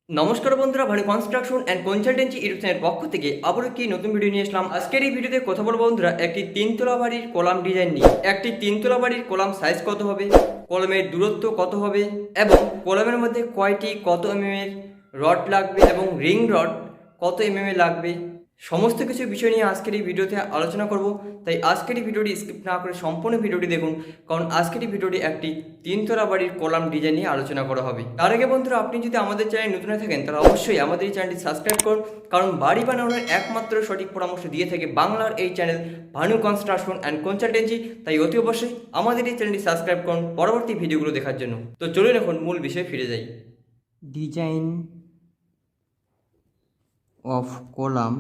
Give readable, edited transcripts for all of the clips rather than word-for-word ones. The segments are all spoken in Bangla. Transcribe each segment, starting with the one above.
নমস্কার বন্ধুরা, Bhanu construction and consultancy YouTube চ্যানেলের পক্ষ থেকে আবারও একটি নতুন ভিডিও নিয়ে আসলাম। আজকের এই ভিডিওতে কথা বলবো বন্ধুরা একটি তিনতলা বাড়ির কলাম ডিজাইন নিয়ে। একটি তিনতলা বাড়ির কলাম সাইজ কত হবে, কলমের দূরত্ব কত হবে এবং কলমের মধ্যে কয়টি কত এর রড লাগবে এবং রিং রড কত এর লাগবে, সমস্ত কিছু বিষয় নিয়ে আজকের এই ভিডিওতে আলোচনা করব। তাই আজকের এই ভিডিওটি স্কিপ না করে সম্পূর্ণ ভিডিওটি দেখুন, কারণ আজকের এই ভিডিওটি একটি তিনতলা বাড়ির কলাম ডিজাইন নিয়ে আলোচনা করা হবে। তার আগে বন্ধুরা, আপনি যদি আমাদের চ্যানেল নতুন হয়ে থাকেন তাহলে অবশ্যই আমাদের এই চ্যানেলটি সাবস্ক্রাইব করুন, কারণ বাড়ি বানানোর একমাত্র সঠিক পরামর্শ দিয়ে থাকে বাংলার এই channel Bhanu construction and consultancy. তাই অতি অবশ্যই আমাদের এই চ্যানেলটি সাবস্ক্রাইব করুন পরবর্তী ভিডিওগুলো দেখার জন্য। তো চলুন এখন মূল বিষয়ে ফিরে যাই। Design of column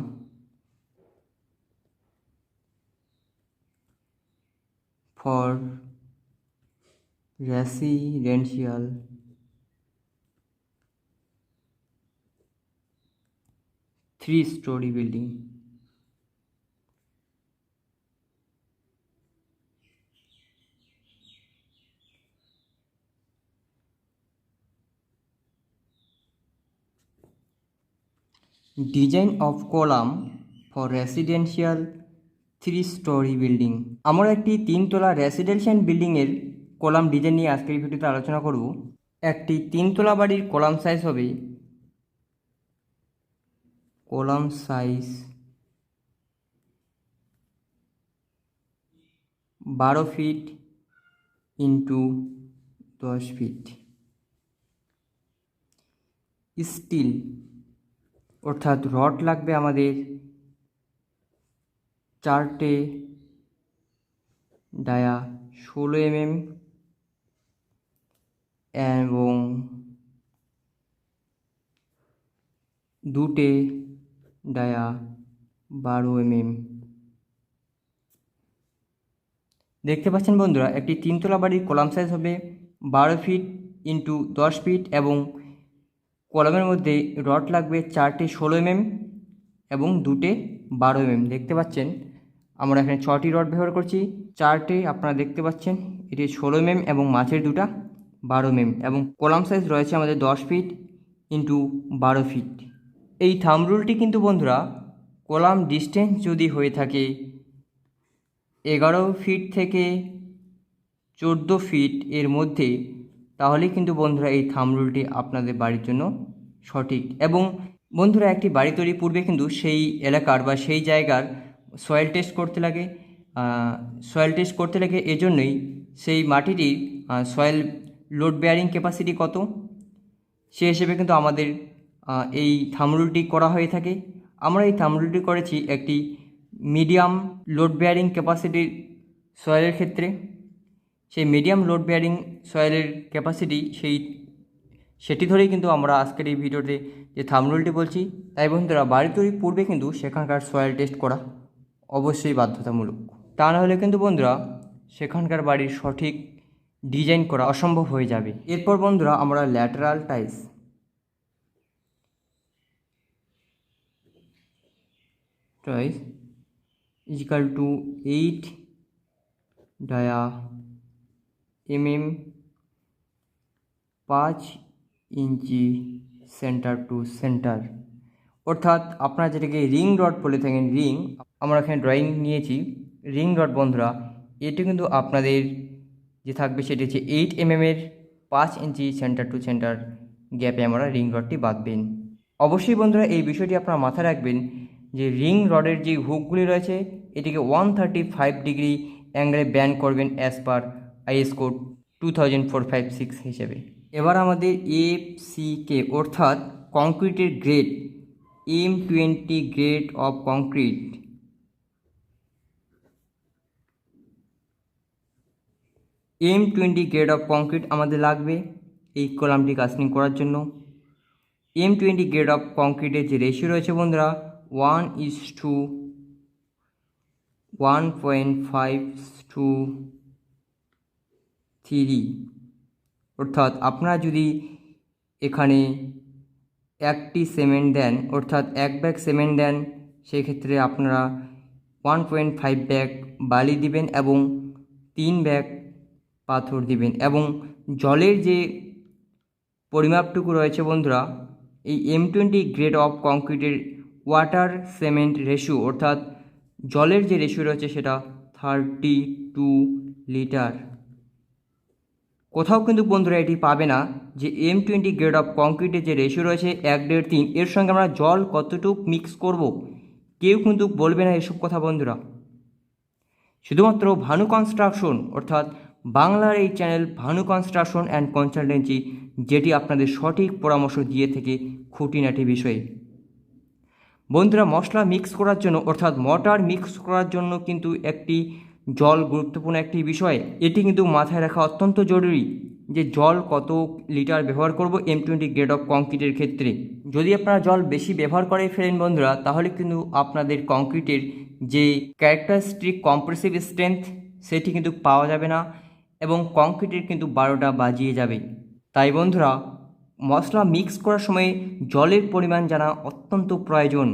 for residential 3-story building. Design of column for residential 3-story building. আমরা একটি তিনতলা রেসিডেন্সিয়াল বিল্ডিংয়ের কলাম ডিজাইন নিয়ে আজকের ভিডিওতে আলোচনা করব। একটি তিনতলা বাড়ির কলাম সাইজ হবে, column size 12 feet into 10 feet. Steel অর্থাৎ রড লাগবে আমাদের 4টে ডায়া 16 এবং 2টে ডায়া 12 দেখতে পাচ্ছেন বন্ধুরা, একটি তিনতলা বাড়ির কলাম সাইজ হবে 12 ফিট ইন্টু 10 ফিট এবং কলামের মধ্যে রড লাগবে 4টে 16 এবং 2টে 12 দেখতে পাচ্ছেন আমরা এখানে 6টি রড ব্যবহার করছি। 4টে আপনারা দেখতে পাচ্ছেন, এটি 16 এবং মাঝের দুটা 12 এবং কলাম সাইজ রয়েছে আমাদের 10 ফিট ইন্টু 12 ফিট। এই থাম্ব রুলটি কিন্তু বন্ধুরা কলাম ডিস্টেন্স যদি হয়ে থাকে 11 ফিট থেকে 14 ফিট এর মধ্যে, তাহলে কিন্তু বন্ধুরা এই থাম্ব রুলটি আপনাদের বাড়ির জন্য সঠিক। এবং বন্ধুরা একটি বাড়ি তৈরি পূর্বে কিন্তু সেই এলাকার বা সেই জায়গার সয়েল টেস্ট করতে লাগে এজন্যই সেই মাটিটির সয়েল লোড বেয়ারিং ক্যাপাসিটি কত, সে হিসেবে কিন্তু আমাদের এই থাম্ব রুলটি করা হয়ে থাকে। আমরা এই থাম্ব রুলটি করেছি একটি মিডিয়াম লোড বেয়ারিং ক্যাপাসিটির সয়েলের ক্ষেত্রে। সেই মিডিয়াম লোড বেয়ারিং সয়েলের ক্যাপাসিটি সেটি ধরেই কিন্তু আমরা আজকের এই ভিডিওতে যে থাম্ব রুলটি বলছি। তাই বন্ধুরা বাড়ি তৈরির পূর্বে কিন্তু সেখানকার সয়েল টেস্ট করা অবশ্যই বাধ্যতামূলক, তা নাহলে কিন্তু বন্ধুরা সেখানকার বাড়ির সঠিক ডিজাইন করা অসম্ভব হয়ে যাবে। এরপর বন্ধুরা আমরা ল্যাটারাল টাইলস ইজিক্যাল to 8 dia 5 inch centre to centre, অর্থাৎ আপনারা যেটাকে রিং রড বলে থাকেন, রিং আমরা এখানে ড্রয়িং নিয়েছি রিং রড বন্ধুরা। এটি কিন্তু আপনাদের যে থাকবে সেটি হচ্ছে 8 এর 5 ইঞ্চি সেন্টার টু সেন্টার গ্যাপে আমরা রিং রডটি বাঁধবেন। অবশ্যই বন্ধুরা এই বিষয়টি আপনারা মাথায় রাখবেন যে রিং রডের যে হুকগুলি রয়েছে এটিকে 135 ডিগ্রি অ্যাঙ্গেলে ব্যান্ড করবেন অ্যাজ পার IS কোড 2004-56 হিসেবে। এবার আমাদের FCK অর্থাৎ কংক্রিটের grade M20 grade of concrete M20 grade of concrete আমাদের লাগবে এই কলামটি কাস্টিং করার জন্য। M20 গ্রেড অফ কংক্রিটের যে রেশিও রয়েছে বন্ধুরা 1:1.5:3, অর্থাৎ আপনারা যদি এখানে 1টি সিমেন্ট দেন অর্থাৎ 1 ব্যাগ সিমেন্ট দেন, সেক্ষেত্রে আপনারা 1.5 ব্যাগ বালি দিবেন এবং 3 ব্যাগ পাথর দিবেন। এবং জলের যে পরিমাপটুকু রয়েছে বন্ধুরা এই M20 গ্রেড অফ কংক্রিটের ওয়াটার সিমেন্ট রেশিও অর্থাৎ জলের যে রেশিও রয়েছে সেটা 32 লিটার। কোথাও কিন্তু বন্ধুরা এটি পাবে না যে M20 গ্রেড অফ কংক্রিটের যে রেশিও রয়েছে 1:3 এর সঙ্গে আমরা জল কতটুক মিক্স করব, কেউ কিন্তু বলবে না এসব কথা বন্ধুরা। শুধুমাত্র ভানু কনস্ট্রাকশন অর্থাৎ বাংলার এই channel Bhanu construction and consultancy, যেটি আপনাদের সঠিক পরামর্শ দিয়ে থেকে খুঁটিনাটি বিষয়ে। বন্ধুরা, মশলা মিক্স করার জন্য অর্থাৎ মর্টার মিক্স করার জন্য কিন্তু একটি জল গুরুত্বপূর্ণ একটি বিষয়, এটি কিন্তু মাথায় রাখা অত্যন্ত জরুরি যে জল কত লিটার ব্যবহার করব M20 গ্রেড অফ কংক্রিটের ক্ষেত্রে। যদি আপনারা জল বেশি ব্যবহার করে ফেলেন বন্ধুরা, তাহলে কিন্তু আপনাদের কংক্রিটের যে ক্যারেক্টারিস্টিক কম্প্রেসিভ স্ট্রেংথ সেটি কিন্তু পাওয়া যাবে না এবং কংক্রিটের কিন্তু 12টা বাজিয়ে যাবে। তাই বন্ধুরা, মশলা মিক্স করার সময় জলের পরিমাণ জানা অত্যন্ত প্রয়োজন।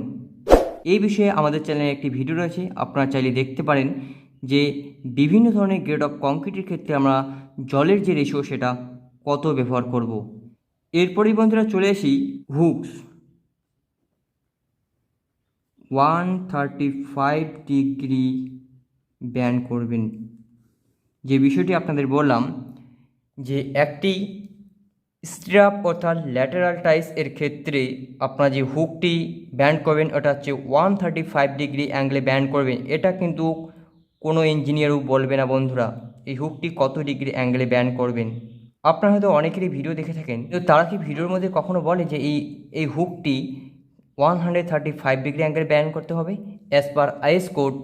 এই বিষয়ে আমাদের চ্যানেলে একটি ভিডিও রয়েছে, আপনারা চাইলে দেখতে পারেন যে বিভিন্ন ধরনের গ্রেড অফ কংক্রিটের ক্ষেত্রে আমরা জলের যে রেশিও সেটা কত ব্যবহার করব। এরপরেই বন্ধুরা চলে আসি হুকস। 135 ডিগ্রি ব্যান্ড করবেন। যে বিষয়টি আপনাদের বললাম যে একটি স্ট্র্যাপ অর্থাৎ ল্যাটেরাল টাইস এর ক্ষেত্রে আপনার যে হুকটি ব্যান্ড করবেন ওটা হচ্ছে 135 ডিগ্রি অ্যাঙ্গেলে ব্যান্ড করবেন। এটা কিন্তু কোনো ইঞ্জিনিয়ারও বলবে না বন্ধুরা এই হুকটি কত ডিগ্রি অ্যাঙ্গেলে ব্যান্ড করবেন। আপনারা হয়তো অনেকেরই ভিডিও দেখে থাকেন, তো তারা কি ভিডিওর মধ্যে কখনো বলে যে এই হুকটি 135 ডিগ্রি অ্যাঙ্গেলে ব্যান্ড করতে হবে অ্যাজ পার আইএস কোড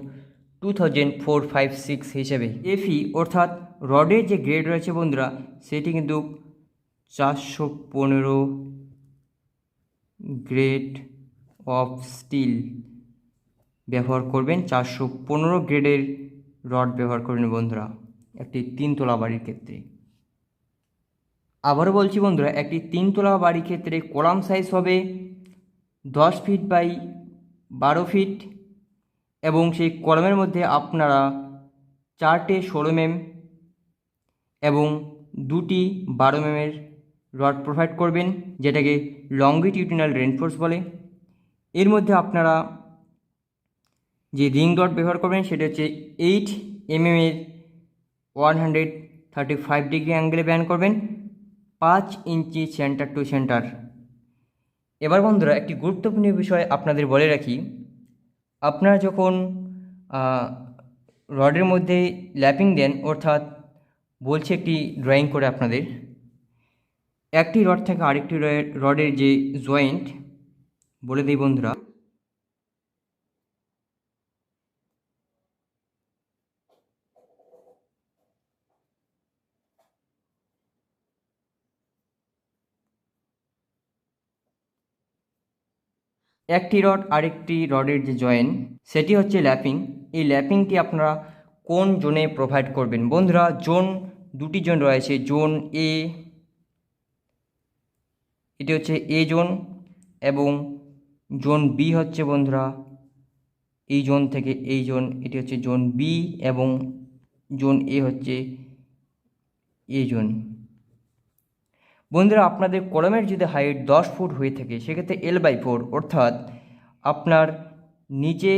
2004-5-6 হিসেবে। এফি অর্থাৎ রডের যে গ্রেড রয়েছে বন্ধুরা, সেটি কিন্তু 415 গ্রেড অফ স্টিল ব্যবহার করবেন। 415 গ্রেডের রড ব্যবহার করবেন বন্ধুরা একটি 3 তলা বাড়ির ক্ষেত্রে। আবারও বলছি বন্ধুরা, একটি 3 তলা বাড়ির ক্ষেত্রে কলাম সাইজ হবে 10 ফিট বাই 12 ফিট এবং সেই কলামের মধ্যে আপনারা 4টে 16 mm এবং 2টি 12 mm রড প্রোভাইড করবেন, যেটাকে লঙ্গিটিউডিনাল রেনফোর্স বলে। এর মধ্যে আপনারা যে রিং রড ব্যবহার করবেন সেটা হচ্ছে 8 mm এর 135 ডিগ্রি অ্যাঙ্গেলে ব্যান্ড করবেন, 5 ইঞ্চি সেন্টার টু সেন্টার। এবার বন্ধুরা একটি গুরুত্বপূর্ণ বিষয় আপনাদের বলে রাখি, আপনারা যখন রডের মধ্যে ল্যাপিং দেন, অর্থাৎ বলছে একটি ড্রয়িং করে আপনাদের, একটি রড থেকে আরেকটি রডের যে জয়েন্ট বলে দিই বন্ধুরা, একটি রড আরেকটি রডের যে জয়েন্ট সেটি হচ্ছে ল্যাপিং। এই ল্যাপিংটি আপনারা কোন জোনে প্রোভাইড করবেন বন্ধুরা? দুটি জোন রয়েছে, জোন এ, এটি হচ্ছে এ জোন, এবং জোন বি হচ্ছে বন্ধুরা এই জোন থেকে এই জোন, এটি হচ্ছে জোন বি, এবং জোন এ হচ্ছে এ জোন। বন্ধুরা, আপনাদের কলমের যদি হাইট 10 ফুট হয়ে থাকে সেক্ষেত্রে L/4 অর্থাৎ আপনার নিচে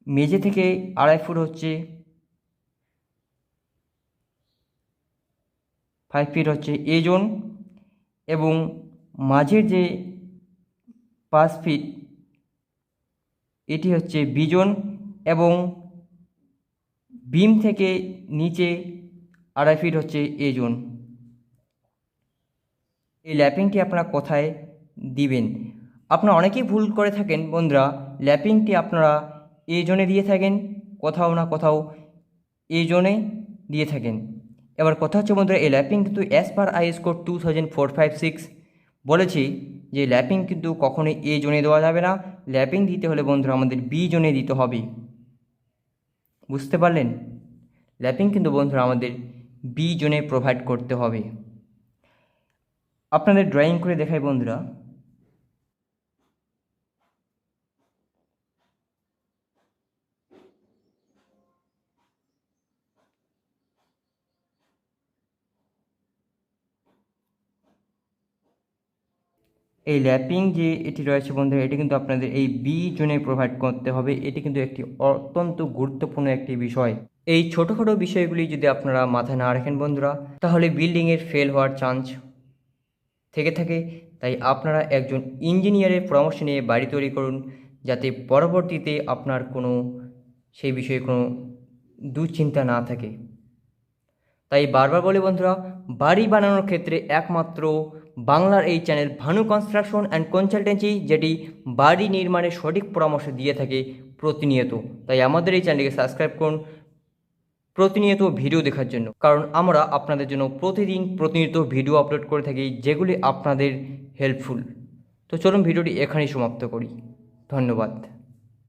মেঝে থেকে 2.5 ফুট হচ্ছে 5 ফিট হচ্ছে এ জোন, এবং মাঝের যে 5 ফিট এটি হচ্ছে বি জোন, এবং বিম থেকে নিচে 2.5 ফিট হচ্ছে এ জোন। এই ল্যাপিংটি আপনারা কোথায় দিবেন? আপনারা অনেকেই ভুল করে থাকেন বন্ধুরা, ল্যাপিংটি আপনারা এ জোনে দিয়ে থাকেন, কোথাও না কোথাও এ জোনে দিয়ে থাকেন। এবার কথা হচ্ছে বন্ধুরা, এই ল্যাপিং কিন্তু অ্যাজ পার আইএস কোড 2004-5-6 বলেছি যে ল্যাপিং কিন্তু কখনোই এ জোনে দেওয়া যাবে না। ল্যাপিং দিতে হলে বন্ধুরা আমাদের বি জোনে দিতে হবে, বুঝতে পারলেন? ল্যাপিং কিন্তু বন্ধুরা আমাদের বি জোনে প্রোভাইড করতে হবে। আপনাদের ড্রয়িং করে দেখাই বন্ধুরা। এই র্যাপিং যে এটি রয়েছে বন্ধুরা, এটি কিন্তু আপনাদের এই বি জোনে প্রোভাইড করতে হবে। এটি কিন্তু একটি অত্যন্ত গুরুত্বপূর্ণ একটি বিষয়। এই ছোটোখাটো বিষয়গুলি যদি আপনারা মাথায় না রাখেন বন্ধুরা, তাহলে বিল্ডিংয়ের ফেল হওয়ার চান্স থেকে থাকে। তাই আপনারা একজন ইঞ্জিনিয়ারের পরামর্শ নিয়ে বাড়ি তৈরি করুন, যাতে পরবর্তীতে আপনার কোনো সেই বিষয়ে কোনো দুশ্চিন্তা না থাকে। তাই বারবার বলি বন্ধুরা, বাড়ি বানানোর ক্ষেত্রে একমাত্র বাংলার এই channel Bhanu construction and consultancy, যেটি বাড়ি নির্মাণের সঠিক পরামর্শ দিয়ে থাকে প্রতিনিয়ত। তাই আমাদের এই চ্যানেলকে সাবস্ক্রাইব করুন প্রতিনিয়ত ভিডিও দেখার জন্য, কারণ আমরা আপনাদের জন্য প্রতিনিয়ত ভিডিও আপলোড করে থাকি যেগুলি আপনাদের হেল্পফুল। তো চলুন ভিডিওটি এখানেই সমাপ্ত করি। ধন্যবাদ।